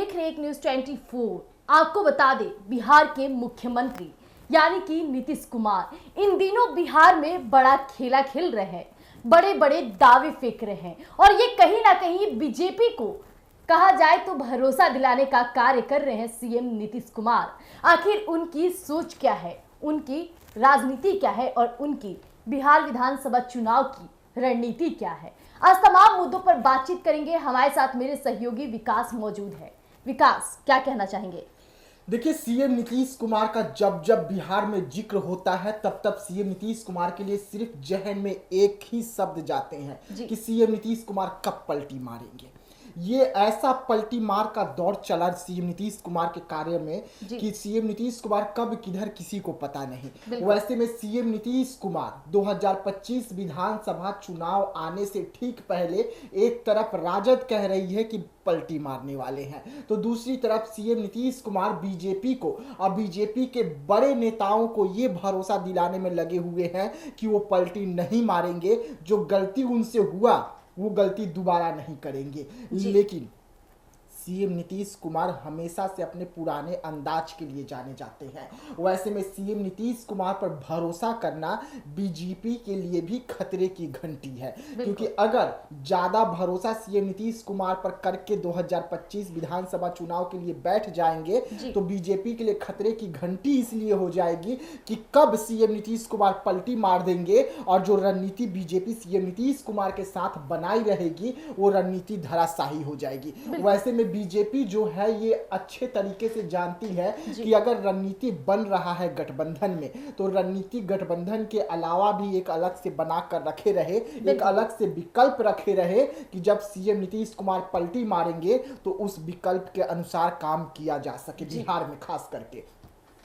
देख रहे एक न्यूज 24। आपको बता दें, बिहार के मुख्यमंत्री यानी कि नीतीश कुमार इन दिनों बिहार में बड़ा खेला खेल रहे हैं, बड़े बड़े दावे फेंक रहे हैं और ये कहीं ना कहीं बीजेपी को कहा जाए तो भरोसा दिलाने का कार्य कर रहे हैं सीएम नीतीश कुमार। आखिर उनकी सोच क्या है, उनकी राजनीति क्या है और उनकी बिहार विधानसभा चुनाव की रणनीति क्या है, आज तमाम मुद्दों पर बातचीत करेंगे। हमारे साथ मेरे सहयोगी विकास मौजूद है। विकास, क्या कहना चाहेंगे? देखिए, सीएम नीतीश कुमार का जब जब बिहार में जिक्र होता है तब तब सीएम नीतीश कुमार के लिए सिर्फ जहन में एक ही शब्द जाते हैं कि सीएम नीतीश कुमार कब पलटी मारेंगे। ये ऐसा पलटी मार का दौर चला सीएम नीतीश कुमार के कार्य में कि सीएम नीतीश कुमार कब किधर किसी को पता नहीं। वैसे में सीएम नीतीश कुमार 2025 विधानसभा चुनाव आने से ठीक पहले एक तरफ राजद कह रही है कि पलटी मारने वाले हैं, तो दूसरी तरफ सीएम नीतीश कुमार बीजेपी को और बीजेपी के बड़े नेताओं को ये भरोसा दिलाने में लगे हुए हैं कि वो पलटी नहीं मारेंगे, जो गलती उनसे हुआ वो गलती दोबारा नहीं करेंगे। लेकिन सीएम नीतीश कुमार हमेशा से अपने पुराने अंदाज के लिए जाने जाते हैं। वैसे में सीएम नीतीश कुमार पर भरोसा करना बीजेपी के लिए भी खतरे की घंटी है, क्योंकि अगर ज्यादा भरोसा सीएम नीतीश कुमार पर करके 2025 विधानसभा चुनाव के लिए बैठ जाएंगे तो बीजेपी के लिए खतरे की घंटी इसलिए हो जाएगी कि कब सीएम नीतीश कुमार पलटी मार देंगे और जो रणनीति बीजेपी सीएम नीतीश कुमार के साथ बनाई रहेगी वो रणनीति धराशायी हो जाएगी। वैसे में बीजेपी जो है ये अच्छे तरीके से जानती है कि अगर रणनीति बन रहा है गठबंधन में तो रणनीति गठबंधन के अलावा भी एक अलग से बनाकर रखे रहे, एक अलग से विकल्प रखे रहे कि जब सीएम नीतीश कुमार पलटी मारेंगे तो उस विकल्प के अनुसार काम किया जा सके बिहार में खास करके।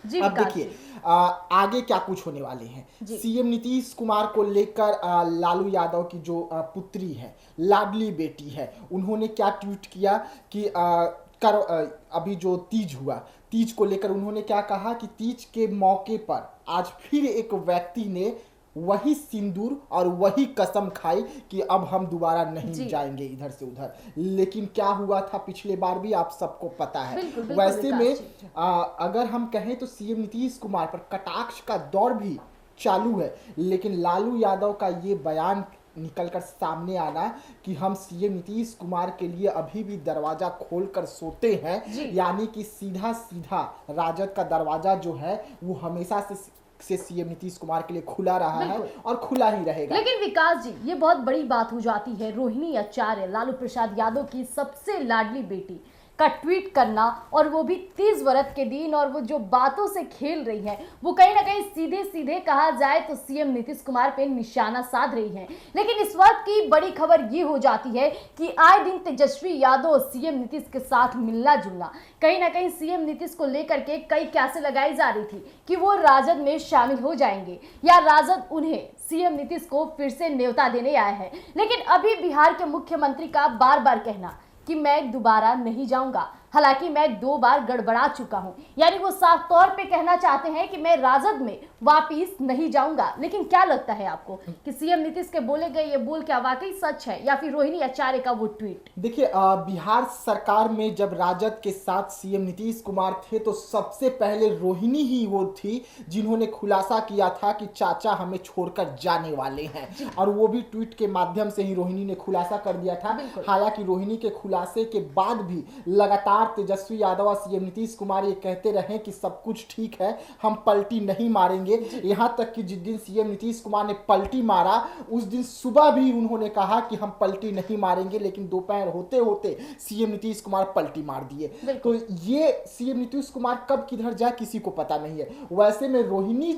अब देखिए आगे क्या कुछ होने वाले हैं। सीएम नीतीश कुमार को लेकर लालू यादव की जो पुत्री है, लाडली बेटी है, उन्होंने क्या ट्वीट किया कि अभी जो तीज हुआ, तीज को लेकर उन्होंने क्या कहा कि तीज के मौके पर आज फिर एक व्यक्ति ने वही सिंदूर और वही कसम खाई कि अब हम दोबारा नहीं जाएंगे इधर से उधर। लेकिन क्या हुआ था पिछले बार भी आप सबको पता है। वैसे में अगर हम कहें तो सीएम नीतीश कुमार पर कटाक्ष का दौर भी चालू है, लेकिन लालू यादव का ये बयान निकलकर सामने आना कि हम सीएम नीतीश कुमार के लिए अभी भी दरवाजा खोलकर सोते हैं, यानी कि सीधा सीधा राजद का दरवाजा जो है वो हमेशा से सीएम नीतीश कुमार के लिए खुला रहा है और खुला ही रहेगा। लेकिन विकास जी, ये बहुत बड़ी बात हो जाती है रोहिणी आचार्य, लालू प्रसाद यादव की सबसे लाडली बेटी का ट्वीट करना, और वो भी 30 व्रत के दिन, और वो जो बातों से खेल रही है वो कहीं ना कहीं सीधे सीधे कहा जाए तो सीएम नीतीश कुमार पे निशाना साध रही है। लेकिन इस वक्त की बड़ी खबर ये हो जाती है कि आए दिन तेजस्वी यादव सीएम नीतीश के साथ मिलना जुलना, कहीं ना कहीं सीएम नीतीश को लेकर के कई कैसे लगाई जा रही थी कि वो राजद में शामिल हो जाएंगे या राजद उन्हें सीएम नीतीश को फिर से न्योता देने आया है। लेकिन अभी बिहार के मुख्यमंत्री का बार बार कहना कि मैं दोबारा नहीं जाऊंगा, हालांकि मैं 2 बार गड़बड़ा चुका हूं, यानी वो साफ तौर पे कहना चाहते हैं कि मैं राजद में वापिस नहीं जाऊंगा। लेकिन क्या लगता है आपको कि सीएम नीतीश के बोले गए ये बोल क्या वाकई सच है या फिर रोहिणी आचार्य का वो ट्वीट? देखिए, बिहार सरकार में जब राजद के साथ सीएम नीतीश कुमार थे तो सबसे पहले रोहिणी ही वो थी जिन्होंने खुलासा किया था कि चाचा हमें छोड़कर जाने वाले हैं, और वो भी ट्वीट के माध्यम से ही रोहिणी ने खुलासा कर दिया था। हालांकि रोहिणी के खुलासे के बाद भी लगातार तेजस्वी यादव और सीएम नीतीश कुमार ये कहते रहे कि सब कुछ ठीक है, हम पलटी नहीं मारेंगे। यहां तक कि जिस दिन सीएम नीतीश कुमार ने पलटी मारा उस दिन सुबह भी उन्होंने कहा कि हम पलटी नहीं मारेंगे, लेकिन दोपहर होते होते सीएम नीतीश कुमार पलटी मार दिए। तो ये सीएम नीतीश कुमार कब किधर जाए किसी को पता नहीं है। वैसे में रोहिणी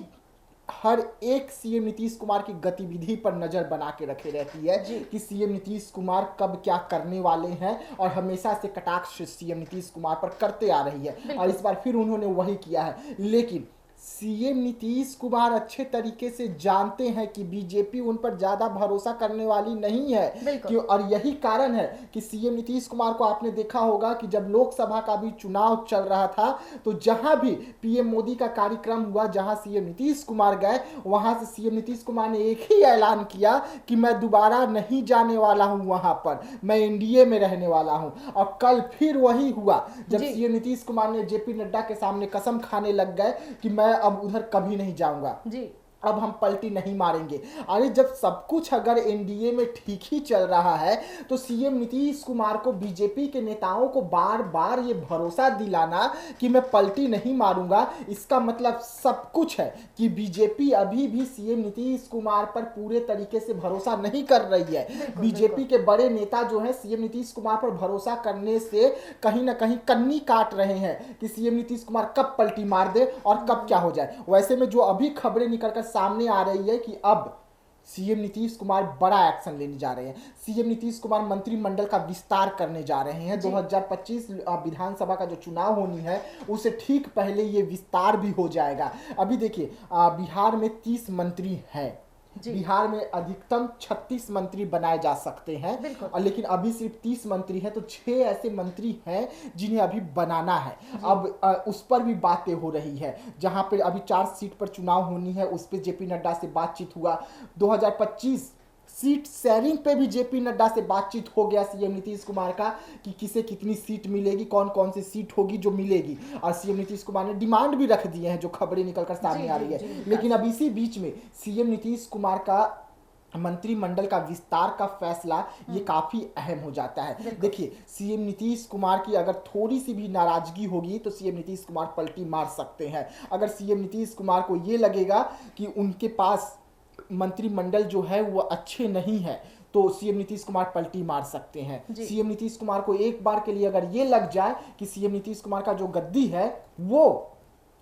हर एक सीएम नीतीश कुमार की गतिविधि पर नजर बना के रखे रहती है कि सीएम नीतीश कुमार कब क्या करने वाले हैं, और हमेशा से कटाक्ष सीएम नीतीश कुमार पर करते आ रही है और इस बार फिर उन्होंने वही किया है। लेकिन सीएम नीतीश कुमार अच्छे तरीके से जानते हैं कि बीजेपी उन पर ज्यादा भरोसा करने वाली नहीं है बिल्कुल। और यही कारण है कि सीएम नीतीश कुमार को आपने देखा होगा कि जब लोकसभा का भी चुनाव चल रहा था तो जहां भी पीएम मोदी का कार्यक्रम हुआ, जहां सीएम नीतीश कुमार गए, वहां से सीएम नीतीश कुमार ने एक ही ऐलान किया कि मैं दोबारा नहीं जाने वाला हूं वहां पर, मैं एनडीए में रहने वाला हूं। और कल फिर वही हुआ जब सीएम नीतीश कुमार ने जेपी नड्डा के सामने कसम खाने लग गए कि मैं अब उधर कभी नहीं जाऊंगा, जी। अब हम पलटी नहीं मारेंगे। अरे जब सब कुछ अगर एनडीए में ठीक ही चल रहा है तो सीएम नीतीश कुमार को, बीजेपी के नेताओं को बार बार ये भरोसा दिलाना कि मैं पलटी नहीं मारूंगा, इसका मतलब सब कुछ है कि बीजेपी अभी भी सीएम नीतीश कुमार पर पूरे तरीके से भरोसा नहीं कर रही है। बीजेपी के बड़े नेता जो है सीएम नीतीश कुमार पर भरोसा करने से कहीं ना कहीं कन्नी काट रहे हैं कि सीएम नीतीश कुमार कब पलटी मार दे और कब क्या हो जाए। वैसे में जो अभी खबरें निकलकर सामने आ रही है कि अब सीएम नीतीश कुमार बड़ा एक्शन लेने जा रहे हैं। सीएम नीतीश कुमार मंत्रिमंडल का विस्तार करने जा रहे हैं। 2025 विधानसभा का जो चुनाव होनी है उससे ठीक पहले ये विस्तार भी हो जाएगा। अभी देखिए बिहार में 30 मंत्री हैं, बिहार में अधिकतम 36 मंत्री बनाए जा सकते हैं और लेकिन अभी सिर्फ 30 मंत्री हैं, तो 6 ऐसे मंत्री हैं जिन्हें अभी बनाना है। अब उस पर भी बातें हो रही है, जहां पर अभी 4 सीट पर चुनाव होनी है, उस पर जेपी नड्डा से बातचीत हुआ। 2025 सीट शेयरिंग पे भी जेपी नड्डा से बातचीत हो गया सीएम नीतीश कुमार का कि किसे कितनी सीट मिलेगी, कौन कौन सी सीट होगी जो मिलेगी। और सीएम नीतीश कुमार ने डिमांड भी रख दिए हैं, जो खबरें निकलकर सामने आ रही है। लेकिन अब इसी बीच में सीएम नीतीश कुमार का मंत्रिमंडल का विस्तार का फैसला ये काफी अहम हो जाता है। देखिए सीएम नीतीश कुमार की अगर थोड़ी सी भी नाराजगी होगी तो सीएम नीतीश कुमार पलटी मार सकते हैं। अगर सीएम नीतीश कुमार को ये लगेगा कि उनके पास मंत्रिमंडल जो है वो अच्छे नहीं है तो सीएम नीतीश कुमार पलटी मार सकते हैं। सीएम नीतीश कुमार को एक बार के लिए अगर ये लग जाए कि सीएम नीतीश कुमार का जो गद्दी है वो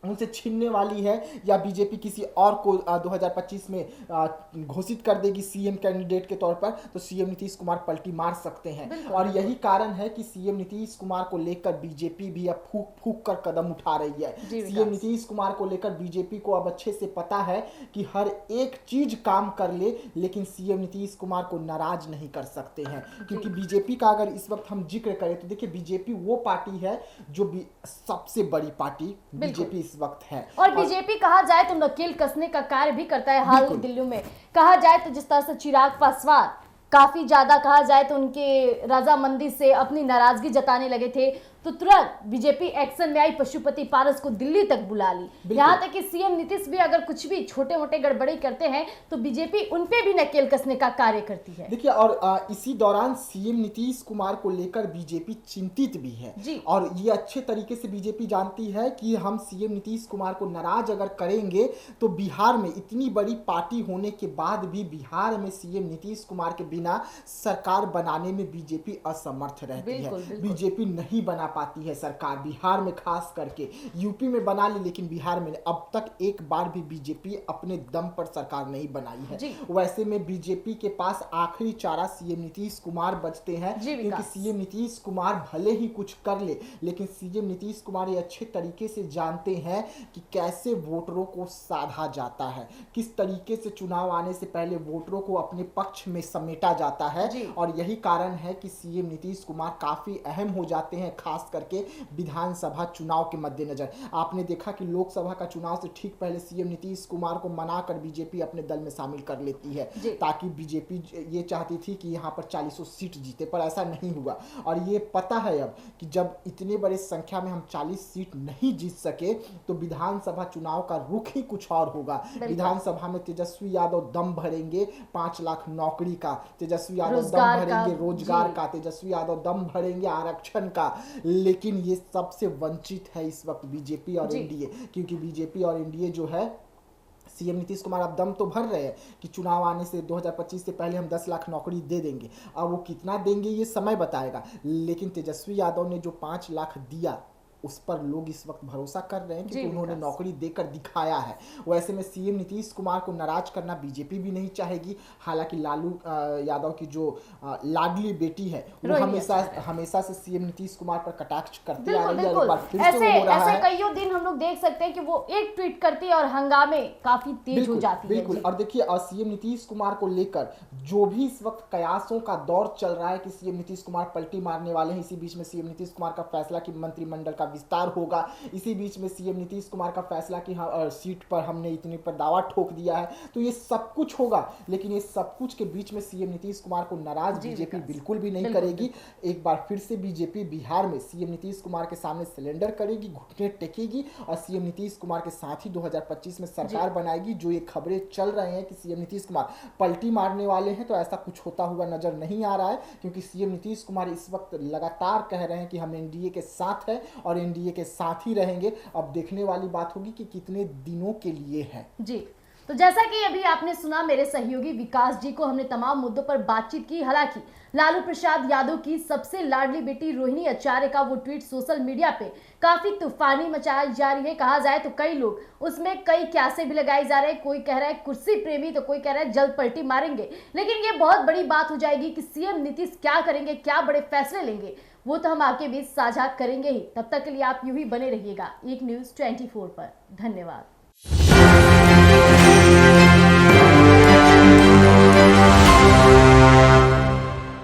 उनसे छीनने वाली है या बीजेपी किसी और को 2025 में घोषित कर देगी सीएम कैंडिडेट के तौर पर, तो सीएम नीतीश कुमार पलटी मार सकते हैं। और यही कारण है कि सीएम नीतीश कुमार को लेकर बीजेपी भी अब फूक फूक कर कदम उठा रही है। सीएम नीतीश कुमार को लेकर बीजेपी को अब अच्छे से पता है कि हर एक चीज काम कर ले, लेकिन सीएम नीतीश कुमार को नाराज नहीं कर सकते हैं। क्योंकि बीजेपी का अगर इस वक्त हम जिक्र करें तो देखिए बीजेपी वो पार्टी है जो सबसे बड़ी पार्टी बीजेपी इस वक्त है। और बीजेपी कहा जाए तो नकेल कसने का कार्य भी करता है। हाल दिल्ली में कहा जाए तो जिस तरह से चिराग पासवान काफी ज्यादा कहा जाए तो उनके रजामंदी से अपनी नाराजगी जताने लगे थे, तो तुरंत बीजेपी एक्शन में आई, पशुपति पारस को दिल्ली तक बुला ली। यहाँ तक कि सीएम नीतीश भी अगर कुछ भी छोटे मोटे गड़बड़ी करते हैं तो बीजेपी उनपे भी नकेल कसने का कार्य करती है। देखिए और इसी दौरान सीएम नीतीश कुमार को लेकर बीजेपी चिंतित भी है और ये अच्छे तरीके से बीजेपी जानती है कि हम सीएम नीतीश कुमार को नाराज अगर करेंगे तो बिहार में इतनी बड़ी पार्टी होने के बाद भी बिहार में सीएम नीतीश कुमार के बिना सरकार बनाने में बीजेपी असमर्थ रहती है। बीजेपी नहीं बना पाती है सरकार बिहार में, खास करके यूपी में बना ली लेकिन बिहार में अब तक एक बार भी बीजेपी अपने दम पर सरकार नहीं बनाई है। वैसे में बीजेपी के पास आखिरी चारा सीएम नीतीश कुमार बचते हैं, क्योंकि सीएम नीतीश कुमार भले ही कुछ कर ले लेकिन सीएम नीतीश कुमार ये अच्छे तरीके से जानते हैं कि कैसे वोटरों को साधा जाता है, किस तरीके से चुनाव आने से पहले वोटरों को अपने पक्ष में समेटा जाता है। और यही कारण है कि सीएम नीतीश कुमार काफी अहम हो जाते हैं, खास करके विधानसभा चुनाव के मद्देनजर। आपने देखा कि लोकसभा का चुनाव से ठीक पहले सीएम नीतीश कुमार को मनाकर बीजेपी अपने दल में शामिल कर लेती है, ताकि बीजेपी ये चाहती थी कि यहाँ पर 40 सीट जीते, पर ऐसा नहीं हुआ। और ये पता है अब कि जब इतने बड़े संख्या में हम 40 सीट नहीं जीत सके तो विधानसभा चुनाव का रुख ही कुछ और होगा। विधानसभा में तेजस्वी यादव दम भरेंगे 5 लाख नौकरी का, तेजस्वी यादव दम भरेंगे रोजगार का, तेजस्वी यादव दम भरेंगे आरक्षण का, लेकिन ये सबसे वंचित है इस वक्त बीजेपी और एनडीए। क्योंकि बीजेपी और एनडीए जो है, सीएम नीतीश कुमार अब दम तो भर रहे हैं कि चुनाव आने से 2025 से पहले हम 10 लाख नौकरी दे देंगे। अब वो कितना देंगे ये समय बताएगा, लेकिन तेजस्वी यादव ने जो 5 लाख दिया उस पर लोग इस वक्त भरोसा कर रहे हैं जी क्योंकि उन्होंने विकास। नौकरी देकर दिखाया है। वैसे में सीएम नीतीश कुमार को नाराज करना बीजेपी भी नहीं चाहेगी। हालांकि लालू यादव की जो लाडली बेटी है वो रोहिणी आचार्य। हमेशा से सीएम नीतीश कुमार पर कटाक्ष करती आ बिल्कुल रही है, एक बिल्कुल, बार फिर से वो हो रहा ऐसे है। कईयों दिन हम लोग देख सकते हैं कि वो एक ट्वीट करती है और हंगामे काफी तेज हो बिल्कुल जाती है। बिल्कुल। जी। और देखिए सीएम नीतीश कुमार को लेकर जो भी इस वक्त कयासों का दौर चल रहा है कि सीएम नीतीश कुमार पलटी मारने वाले हैं, इसी बीच में सीएम नीतीश कुमार का फैसला कि मंत्रिमंडल का विस्तार होगा, इसी बीच में सीएम नीतीश कुमार का फैसला कि सीट पर हमने इतने पर दावा ठोक दिया है, तो ये सब कुछ होगा। लेकिन ये सब कुछ के बीच में सीएम नीतीश कुमार को नाराज जी बीजेपी विकास। बिल्कुल भी नहीं बिल्कुल, करेगी। एक बार फिर से बीजेपी बिहार में सीएम नीतीश कुमार के सामने सिलेंडर करेगी, घुटने टेकेगी और सीएम नीतीश कुमार के साथ ही 2025 में सरकार बनाएगी। जो ये खबरें चल रहे हैं कि सीएम नीतीश कुमार पलटी मारने वाले हैं, तो ऐसा कुछ होता हुआ नजर नहीं आ रहा है, क्योंकि सीएम नीतीश कुमार इस वक्त लगातार कह रहे हैं कि हम एनडीए के साथ हैं और एनडीए के साथ ही रहेंगे। अब देखने वाली बात होगी कि कितने दिनों के लिए है। जी, तो जैसा कि अभी आपने सुना मेरे सहयोगी विकास जी को, हमने तमाम मुद्दों पर बातचीत की। हालांकि लालू प्रसाद यादव की सबसे लाडली बेटी रोहिणी आचार्य का वो ट्वीट सोशल मीडिया पे काफी तूफानी मचाई जा रही है। कहा जाए तो कई लोग उसमें कई क्यासे भी लगाए जा रहे हैं। कोई कह रहा है कुर्सी प्रेमी, तो कोई कह रहा है जल्द पलटी मारेंगे। लेकिन ये बहुत बड़ी बात हो जाएगी कि सीएम नीतीश क्या करेंगे, क्या बड़े फैसले लेंगे, वो तो हम आपके बीच साझा करेंगे ही। तब तक के लिए आप यूं ही बने रहिएगा एक न्यूज़ 24 पर। धन्यवाद।